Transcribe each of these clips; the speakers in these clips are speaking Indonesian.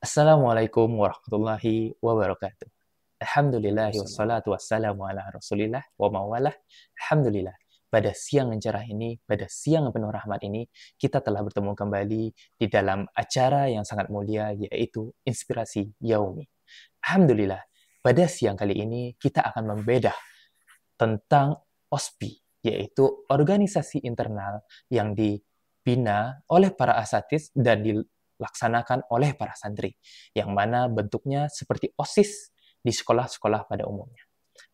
Assalamualaikum warahmatullahi wabarakatuh. Alhamdulillahi Salam. wassalatu wassalamu ala rasulillah wa mawalah. Alhamdulillah, pada siang yang cerah ini, pada siang yang penuh rahmat ini, kita telah bertemu kembali di dalam acara yang sangat mulia, yaitu Inspirasi Yaumi. Alhamdulillah, pada siang kali ini kita akan membedah tentang OSPI, yaitu organisasi internal yang dibina oleh para asatidz dan dilaksanakan oleh para santri, yang mana bentuknya seperti OSIS di sekolah-sekolah pada umumnya.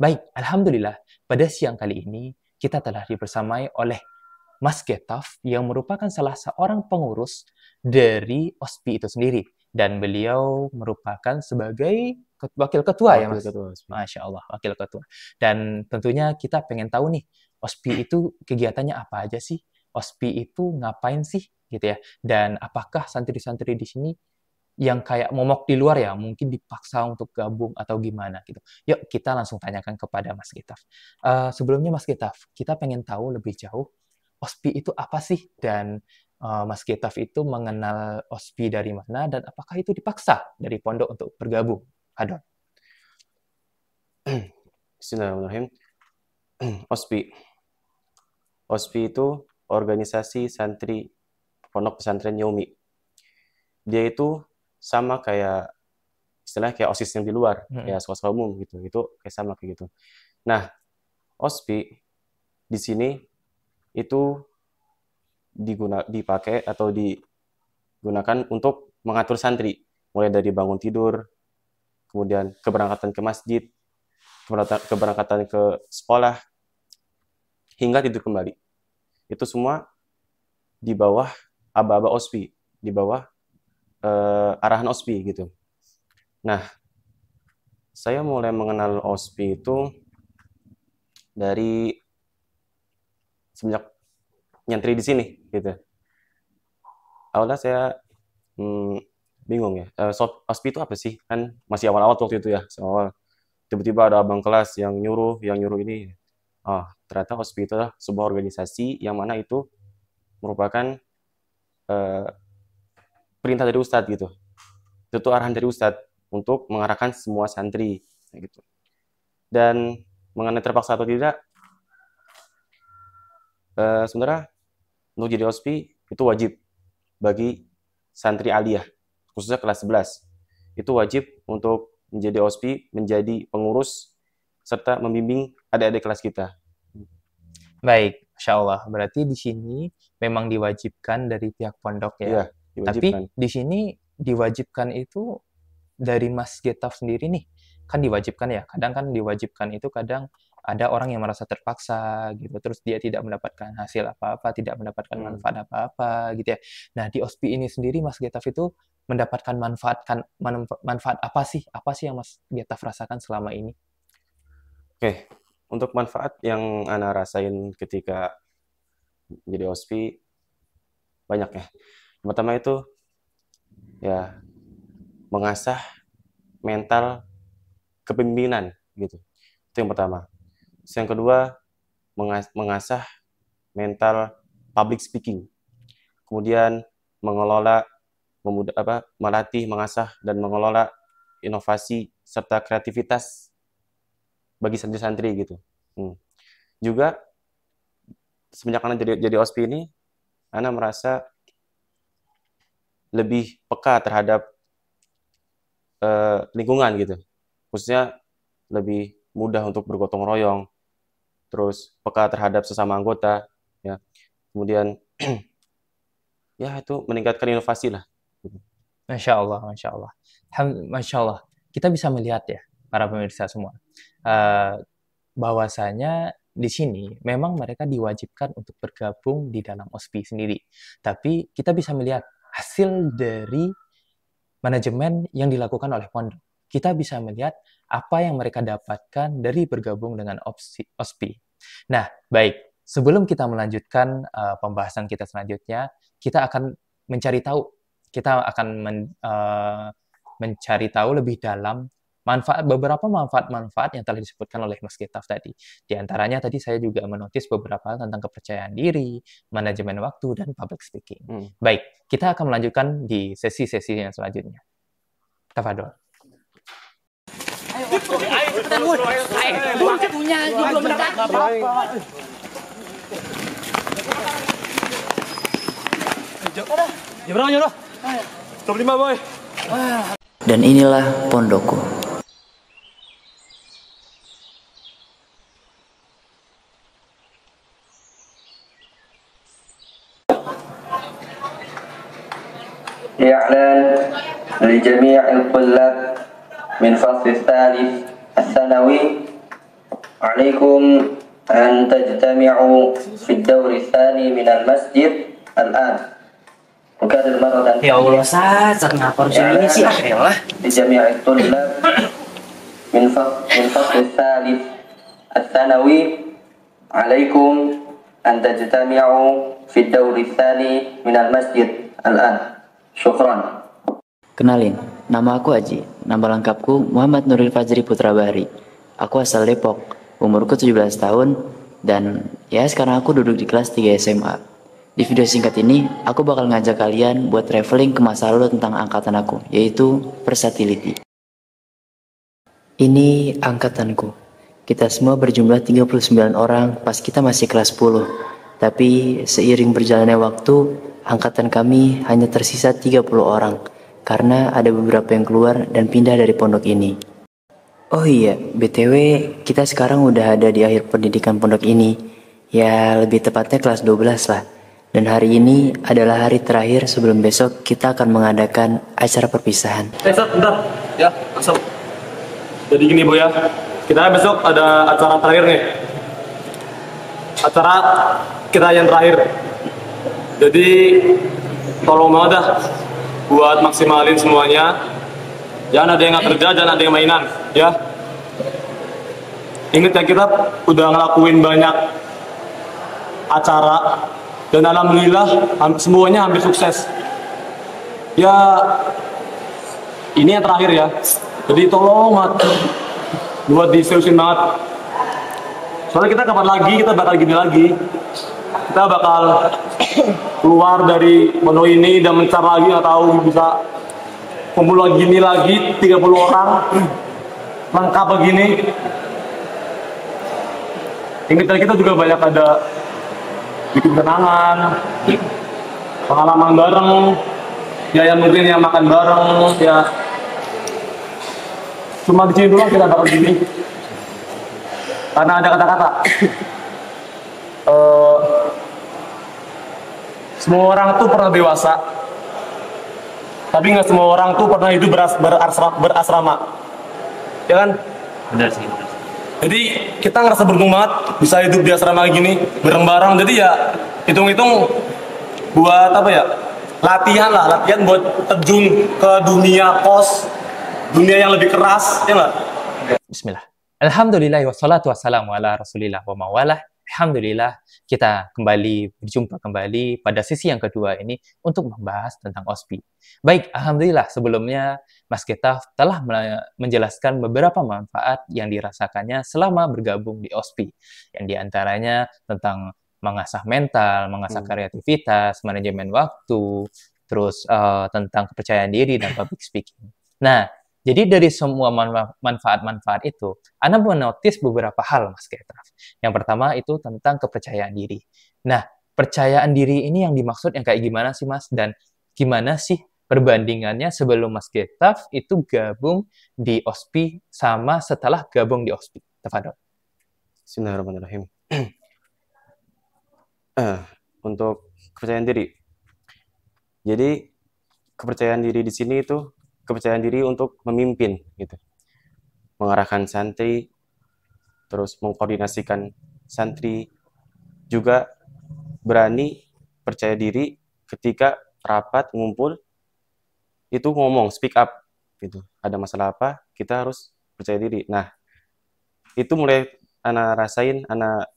Baik, Alhamdulillah, pada siang kali ini kita telah dibersamai oleh Mas Getaf yang merupakan salah seorang pengurus dari OSPI itu sendiri. Dan beliau merupakan sebagai wakil ketua ya Wakil Mas? Ketua OSPI. Masya Allah, wakil ketua. Dan tentunya kita pengen tahu nih, OSPI itu kegiatannya apa aja sih? OSPI itu ngapain sih? Gitu ya. Dan apakah santri-santri di sini yang kayak momok di luar ya, mungkin dipaksa untuk gabung atau gimana gitu. Yuk kita langsung tanyakan kepada Mas Gitaf. Sebelumnya Mas Gitaf, kita pengen tahu lebih jauh OSPI itu apa sih? Dan Mas Gitaf itu mengenal OSPI dari mana dan apakah itu dipaksa dari pondok untuk bergabung? Hadon. Bismillahirrahmanirrahim. OSPI. OSPI itu organisasi santri Pondok Pesantren Yaumi. Dia itu sama kayak istilahnya kayak OSIS yang di luar, Mm-mm. kayak sekolah umum gitu. Itu kayak sama kayak gitu. Nah, OSPI di sini itu dipakai atau digunakan untuk mengatur santri, mulai dari bangun tidur, kemudian keberangkatan ke masjid, keberangkatan ke sekolah, hingga tidur kembali. Itu semua di bawah aba-aba OSPI, di bawah arahan OSPI gitu. Nah, saya mulai mengenal OSPI itu dari semenjak nyantri di sini gitu. Awalnya saya bingung ya, OSPI itu apa sih? Kan masih awal-awal waktu itu ya, awal. Tiba-tiba ada abang kelas yang nyuruh ini. Ternyata OSPI itu adalah sebuah organisasi yang mana itu merupakan eh, perintah dari Ustadz gitu. Itu arahan dari Ustadz untuk mengarahkan semua santri gitu. Dan mengenai terpaksa atau tidak, sebenarnya untuk jadi OSPI itu wajib bagi santri aliyah, khususnya kelas 11. Itu wajib untuk menjadi OSPI, menjadi pengurus, serta membimbing adik-adik kelas kita. Baik, Masya Allah. Berarti di sini memang diwajibkan dari pihak pondok ya. Iya, Tapi diwajibkan. di sini diwajibkan itu dari Mas Getaf sendiri nih. Kan diwajibkan ya. Kadang kan diwajibkan itu kadang ada orang yang merasa terpaksa gitu. Terus dia tidak mendapatkan hasil apa-apa, tidak mendapatkan Hmm. manfaat apa-apa gitu ya. Nah, di OSPI ini sendiri Mas Getaf itu mendapatkan manfaat apa sih? Apa sih yang Mas Getaf rasakan selama ini? Oke, untuk manfaat yang Ana rasain ketika jadi OSPI banyak ya. Pertama itu ya mengasah mental kepemimpinan gitu. Itu yang pertama. Yang kedua, mengasah mental public speaking. Kemudian mengelola, melatih, mengasah, dan mengelola inovasi serta kreativitas bagi santri-santri gitu. Juga semenjak Ana jadi OSPI ini, Ana merasa lebih peka terhadap lingkungan gitu. Khususnya lebih mudah untuk bergotong royong, terus peka terhadap sesama anggota, ya. Kemudian ya itu meningkatkan inovasi lah. Masya Allah, Masya Allah. Masya Allah. Kita bisa melihat ya, para pemirsa semua, eh, bahwasanya di sini memang mereka diwajibkan untuk bergabung di dalam OSPI sendiri. Tapi kita bisa melihat hasil dari manajemen yang dilakukan oleh pondok. Kita bisa melihat apa yang mereka dapatkan dari bergabung dengan OSPI. Nah, baik. Sebelum kita melanjutkan pembahasan kita selanjutnya, kita akan mencari tahu, kita akan mencari tahu lebih dalam beberapa manfaat-manfaat yang telah disebutkan oleh Mas Gitaf tadi. Di antaranya tadi saya juga menotis beberapa hal tentang kepercayaan diri, manajemen waktu, dan public speaking. Hmm. Baik, kita akan melanjutkan di sesi-sesi yang selanjutnya. Tafadhol. Waktunya belum mendapat apa-apa. Jauh. Top 5, boy. Dan inilah pondokku. إعلان لجميع الطلاب من فصل الثالث الثانوي عليكم أن تجتمعوا في الدور الثاني من المسجد الآن. أكرر مرة Ya Allah, Sat kenapa harus ini sih? Elah. لجميع الطلاب من فصل الثالث الثانوي عليكم أن تجتمعوا في الدور الثاني من المسجد الآن. شكرا. Kenalin, nama aku Aji. Nama lengkapku Muhammad Nuril Fajri Putra Bahari. Aku asal Depok, umurku 17 tahun, dan ya sekarang aku duduk di kelas 3 SMA. Di video singkat ini, aku bakal ngajak kalian buat traveling ke masa lalu tentang angkatan aku, yaitu Versatility. Ini angkatanku. Kita semua berjumlah 39 orang pas kita masih kelas 10. Tapi seiring berjalannya waktu, angkatan kami hanya tersisa 30 orang. Karena ada beberapa yang keluar dan pindah dari pondok ini. Oh iya, BTW kita sekarang udah ada di akhir pendidikan pondok ini. Ya lebih tepatnya kelas 12 lah. Dan hari ini adalah hari terakhir sebelum besok kita akan mengadakan acara perpisahan. Sat, bentar. Ya, langsung. Jadi gini, Boy ya. Kita besok ada acara terakhir nih. Acara kita yang terakhir. Jadi tolong banget dah buat maksimalin semuanya. Jangan ada yang nggak kerja, jangan ada yang mainan, ya. Ingat ya, kita udah ngelakuin banyak acara dan alhamdulillah semuanya hampir sukses. Ya, ini yang terakhir ya. Jadi tolong banget buat diseriusin banget. Soalnya kita kapan lagi kita bakal gini lagi. Kita bakal keluar dari pondok ini dan mencari lagi, nggak tahu bisa kumpul lagi gini lagi 30 orang lengkap begini. Ingat kita juga banyak ada bikin kenangan, pengalaman bareng, ya yang mungkin yang makan bareng, ya cuma di sini doang kita bakal gini karena ada kata-kata semua orang tuh pernah dewasa, tapi nggak semua orang tuh pernah hidup berasrama, ya kan? Benar sih. Jadi kita ngerasa beruntung banget bisa hidup di asrama gini bareng-bareng. Jadi ya hitung-hitung buat apa ya, latihan buat terjun ke dunia kos, dunia yang lebih keras, ya nggak? Bismillah. Alhamdulillah wassalatu wassalamu ala rasulillah wa mawalah. Alhamdulillah kita berjumpa kembali pada sesi yang kedua ini untuk membahas tentang OSPI. Baik, alhamdulillah sebelumnya Mas Getav telah menjelaskan beberapa manfaat yang dirasakannya selama bergabung di OSPI. Yang diantaranya tentang mengasah mental, mengasah kreativitas, manajemen waktu, terus tentang kepercayaan diri dan public speaking. Nah, jadi dari semua manfaat-manfaat itu, Anda menotis beberapa hal, Mas Getav. Yang pertama itu tentang kepercayaan diri. Nah, percayaan diri ini yang dimaksud yang kayak gimana sih, Mas? Dan gimana sih perbandingannya sebelum Mas Getav itu gabung di OSPI sama setelah gabung di OSPI? Tafadhol. Bismillahirrahmanirrahim. Untuk kepercayaan diri. Jadi kepercayaan diri di sini itu kepercayaan diri untuk memimpin gitu. Mengarahkan santri, terus mengkoordinasikan santri, juga berani percaya diri ketika rapat ngumpul itu ngomong, speak up gitu. Ada masalah apa, kita harus percaya diri. Nah, itu mulai ana rasain, ana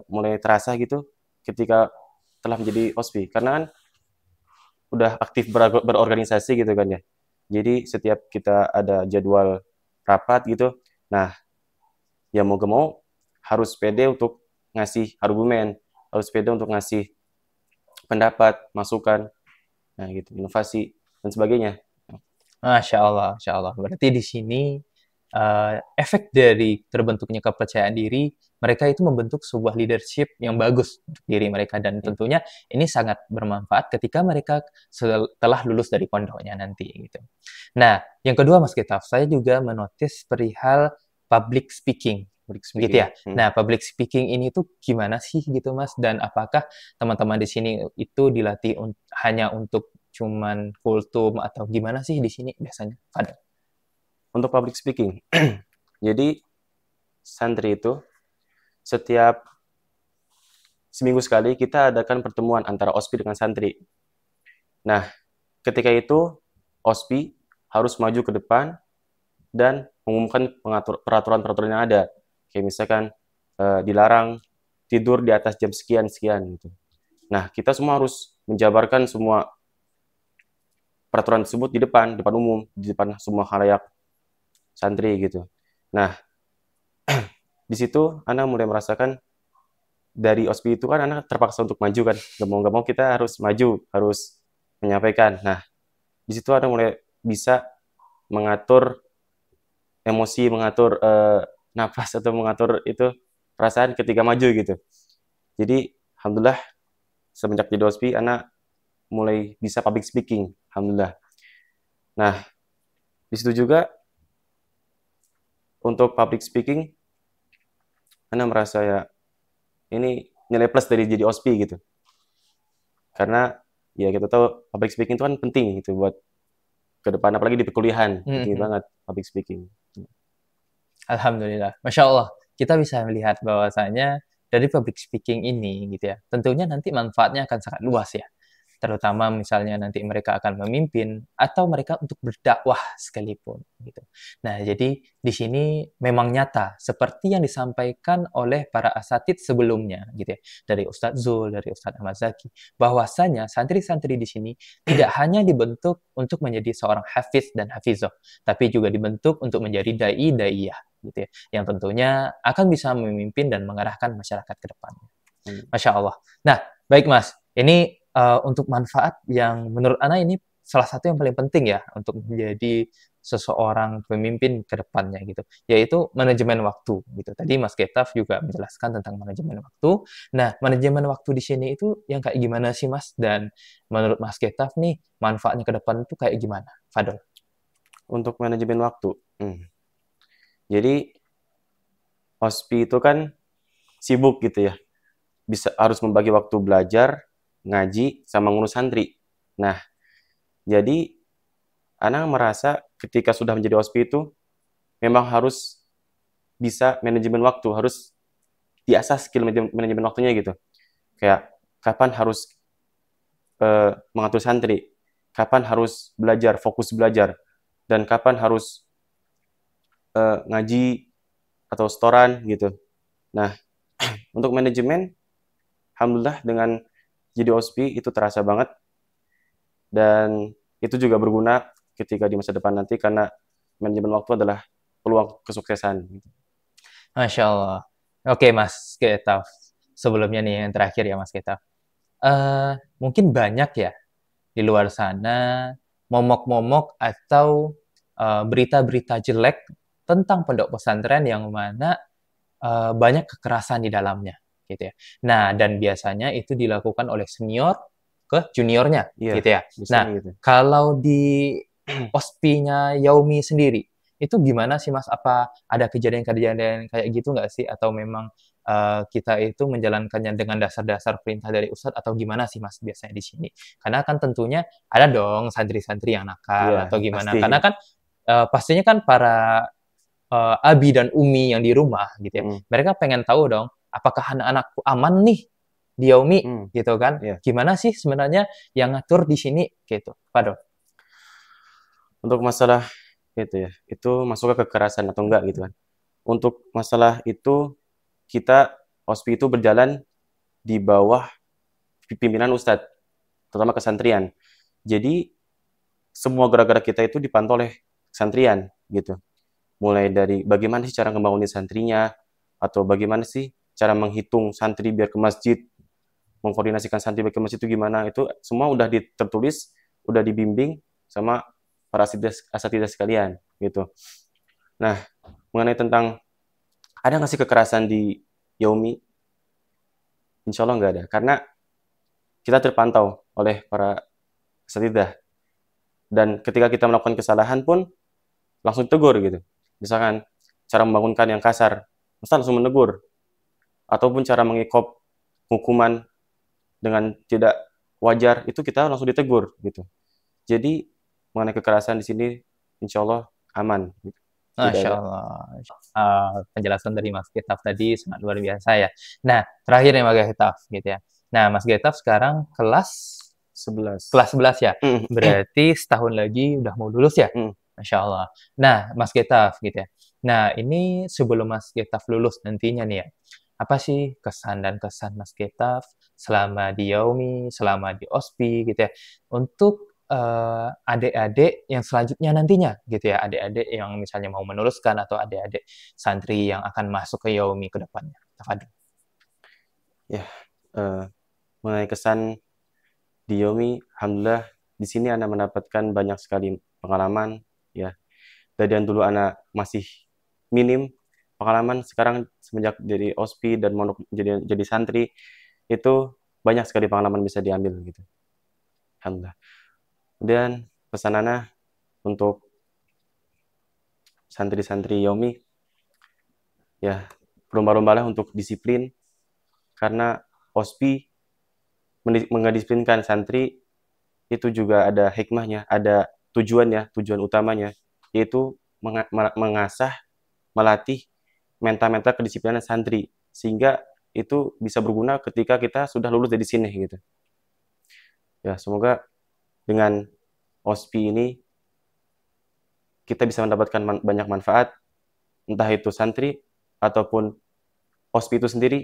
mulai terasa gitu ketika telah menjadi OSPI, karena kan udah aktif berorganisasi gitu kan ya. Jadi setiap kita ada jadwal rapat gitu, nah ya mau gak mau harus pede untuk ngasih argumen, harus pede untuk ngasih pendapat, masukan, nah gitu, inovasi dan sebagainya. Masya Allah. Berarti di sini efek dari terbentuknya kepercayaan diri, mereka itu membentuk sebuah leadership yang bagus untuk diri mereka dan tentunya ini sangat bermanfaat ketika mereka setelah lulus dari pondoknya nanti gitu. Nah, yang kedua Mas Gitaf, saya juga menotis perihal public speaking. Public Gitu speaking. ya. Nah, public speaking ini tuh gimana sih gitu Mas? Dan apakah teman-teman di sini itu dilatih hanya untuk cuman kultum atau gimana sih di sini biasanya? Ada. Untuk public speaking, jadi santri itu setiap seminggu sekali kita adakan pertemuan antara OSPI dengan santri. Nah, ketika itu OSPI harus maju ke depan dan mengumumkan peraturan-peraturan yang ada. Kayak misalkan dilarang tidur di atas jam sekian-sekian gitu. Nah, kita semua harus menjabarkan semua peraturan tersebut di depan umum, di depan semua khalayak santri gitu. Nah, di situ Ana mulai merasakan dari OSPI itu kan Ana terpaksa untuk maju kan. Gak mau kita harus maju, harus menyampaikan. Nah, di situ Ana mulai bisa mengatur emosi, mengatur nafas atau mengatur itu perasaan ketika maju gitu. Jadi alhamdulillah semenjak jadi OSPI Ana mulai bisa public speaking, alhamdulillah. Nah, di situ juga untuk public speaking Ana merasa ya ini nilai plus dari jadi OSPI gitu. Karena ya kita tahu public speaking itu kan penting gitu buat ke depan, apalagi di perkuliahan, penting banget public speaking. Alhamdulillah, Masya Allah, kita bisa melihat bahwasanya dari public speaking ini gitu ya, tentunya nanti manfaatnya akan sangat luas ya. Terutama misalnya nanti mereka akan memimpin atau mereka untuk berdakwah sekalipun gitu. Nah, jadi di sini memang nyata seperti yang disampaikan oleh para asatid sebelumnya gitu ya. Dari Ustadz Zul, dari Ustadz Ahmad Zaki, bahwasanya santri-santri di sini tidak hanya dibentuk untuk menjadi seorang hafiz dan hafizah, tapi juga dibentuk untuk menjadi dai daiyah gitu ya. Yang tentunya akan bisa memimpin dan mengarahkan masyarakat ke depannya. Masya Allah. Nah, baik Mas, ini untuk manfaat yang menurut Ana ini salah satu yang paling penting ya untuk menjadi seseorang pemimpin ke depannya gitu, yaitu manajemen waktu gitu. Tadi Mas Getaf juga menjelaskan tentang manajemen waktu. Nah, manajemen waktu di sini itu yang kayak gimana sih Mas? Dan menurut Mas Getaf nih manfaatnya ke depan itu kayak gimana? Fadol. Untuk manajemen waktu, jadi OSPI itu kan sibuk gitu ya, harus membagi waktu belajar, ngaji, sama ngurus santri. Nah, jadi Ana merasa ketika sudah menjadi OSPI itu memang harus bisa manajemen waktu, harus diasah skill manajemen waktunya gitu. Kayak kapan harus mengatur santri, kapan harus belajar, fokus belajar, dan kapan harus ngaji atau setoran gitu. Nah, untuk manajemen, alhamdulillah dengan jadi OSPI itu terasa banget dan itu juga berguna ketika di masa depan nanti karena manajemen waktu adalah peluang kesuksesan. Masya Allah. Oke Mas Getaf, sebelumnya nih yang terakhir ya Mas Getaf. Mungkin banyak ya di luar sana momok-momok atau berita-berita jelek tentang pondok pesantren yang mana banyak kekerasan di dalamnya gitu ya. Nah, dan biasanya itu dilakukan oleh senior ke juniornya gitu ya. Nah, gitu. kalau di OSPI-nya Yaumi sendiri itu gimana sih Mas? Apa ada kejadian-kejadian kayak gitu nggak sih? Atau memang kita itu menjalankannya dengan dasar-dasar perintah dari Ustadz atau gimana sih Mas biasanya di sini? Karena kan tentunya ada dong santri-santri yang nakal atau gimana. Pasti. Karena kan pastinya kan para abi dan umi yang di rumah gitu ya. Mereka pengen tahu dong, apakah anak-anakku aman nih di Yaumi gitu kan? Gimana sih sebenarnya yang ngatur di sini gitu, Fadol? Untuk masalah itu ya, itu masuk ke kekerasan atau enggak gitu kan. Untuk masalah itu kita OSPI itu berjalan di bawah pimpinan Ustadz, terutama kesantrian. Jadi semua gerak-gerak kita itu dipantau oleh kesantrian gitu. Mulai dari bagaimana sih cara ngebangunin santrinya, atau bagaimana sih cara menghitung santri biar ke masjid, mengkoordinasikan santri biar ke masjid itu gimana, itu semua udah tertulis, udah dibimbing sama para asatidzah sekalian gitu. Nah, mengenai tentang ada nggak sih kekerasan di Yaumi? Insya Allah nggak ada, karena kita terpantau oleh para asatidzah, dan ketika kita melakukan kesalahan pun langsung tegur gitu. Misalkan cara membangunkan yang kasar, Ustaz langsung menegur, ataupun cara mengikop hukuman dengan tidak wajar, itu kita langsung ditegur gitu. Jadi mengenai kekerasan di sini insya Allah aman gitu. Masya Allah. Penjelasan dari Mas Gitaf tadi sangat luar biasa ya. Nah, terakhir nih Mas Gitaf gitu ya. Nah, Mas Gitaf sekarang kelas 11 ya. Berarti setahun lagi udah mau lulus ya. Masya Allah. Nah, Mas Gitaf gitu ya. Nah, ini sebelum Mas Gitaf lulus nantinya nih ya, apa sih kesan dan kesan Mas Gitaf selama di Yaumi, selama di OSPI gitu ya, untuk adik-adik yang selanjutnya nantinya gitu ya, adik-adik yang misalnya mau meneruskan atau adik-adik santri yang akan masuk ke Yaumi ke depannya. Tafadhol. Ya, mengenai kesan di Yaumi, alhamdulillah di sini Ana mendapatkan banyak sekali pengalaman ya. Dari yang dulu Ana masih minim pengalaman, sekarang semenjak dari OSPI dan mau jadi santri itu banyak sekali pengalaman bisa diambil gitu. Alhamdulillah. Kemudian pesan Ana untuk santri-santri Yaumi, ya berlomba-lombalah untuk disiplin, karena OSPI mengdisiplinkan santri itu juga ada hikmahnya, ada tujuannya, tujuan utamanya, yaitu mengasah, melatih mental-mental kedisiplinan santri, sehingga itu bisa berguna ketika kita sudah lulus dari sini gitu. Ya, semoga dengan OSPI ini kita bisa mendapatkan banyak manfaat, entah itu santri ataupun OSPI itu sendiri.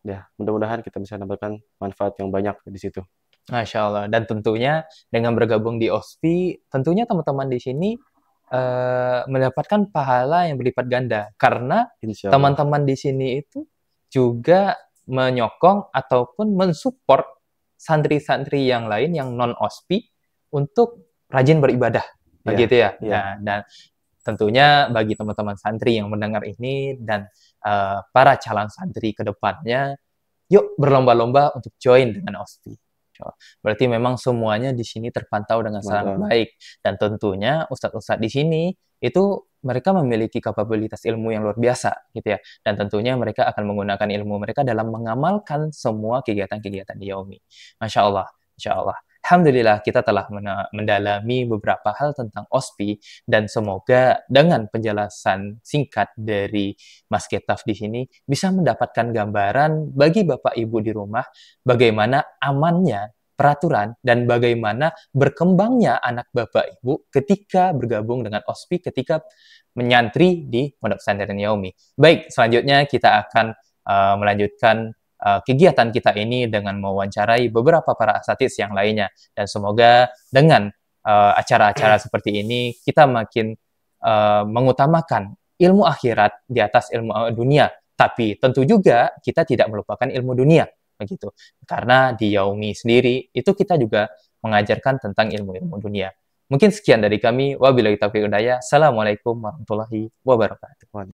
Ya, mudah-mudahan kita bisa mendapatkan manfaat yang banyak di situ. Masya Allah. Dan tentunya dengan bergabung di OSPI, tentunya teman-teman di sini mendapatkan pahala yang berlipat ganda, karena teman-teman di sini itu juga menyokong ataupun mensupport santri-santri yang lain yang non OSPI untuk rajin beribadah, begitu ya. Nah, dan tentunya bagi teman-teman santri yang mendengar ini dan para calon santri ke depannya, yuk berlomba-lomba untuk join dengan OSPI. Berarti memang semuanya di sini terpantau dengan sangat baik, dan tentunya ustadz-ustadz di sini itu mereka memiliki kapabilitas ilmu yang luar biasa gitu ya, dan tentunya mereka akan menggunakan ilmu mereka dalam mengamalkan semua kegiatan-kegiatan di Yaumi. Masya Allah, Masya Allah. Alhamdulillah kita telah mendalami beberapa hal tentang OSPI, dan semoga dengan penjelasan singkat dari Mas Gitaf di sini bisa mendapatkan gambaran bagi Bapak Ibu di rumah bagaimana amannya peraturan dan bagaimana berkembangnya anak Bapak Ibu ketika bergabung dengan OSPI, ketika menyantri di Pondok Pesantren Yaumi. Baik, selanjutnya kita akan melanjutkan kegiatan kita ini dengan mewawancarai beberapa para asatiz yang lainnya, dan semoga dengan acara-acara seperti ini kita makin mengutamakan ilmu akhirat di atas ilmu dunia, tapi tentu juga kita tidak melupakan ilmu dunia begitu, karena di Yaumi sendiri itu kita juga mengajarkan tentang ilmu-ilmu dunia. Mungkin sekian dari kami. Wabillahi taufiq wal hidayah. Assalamualaikum warahmatullahi wabarakatuh.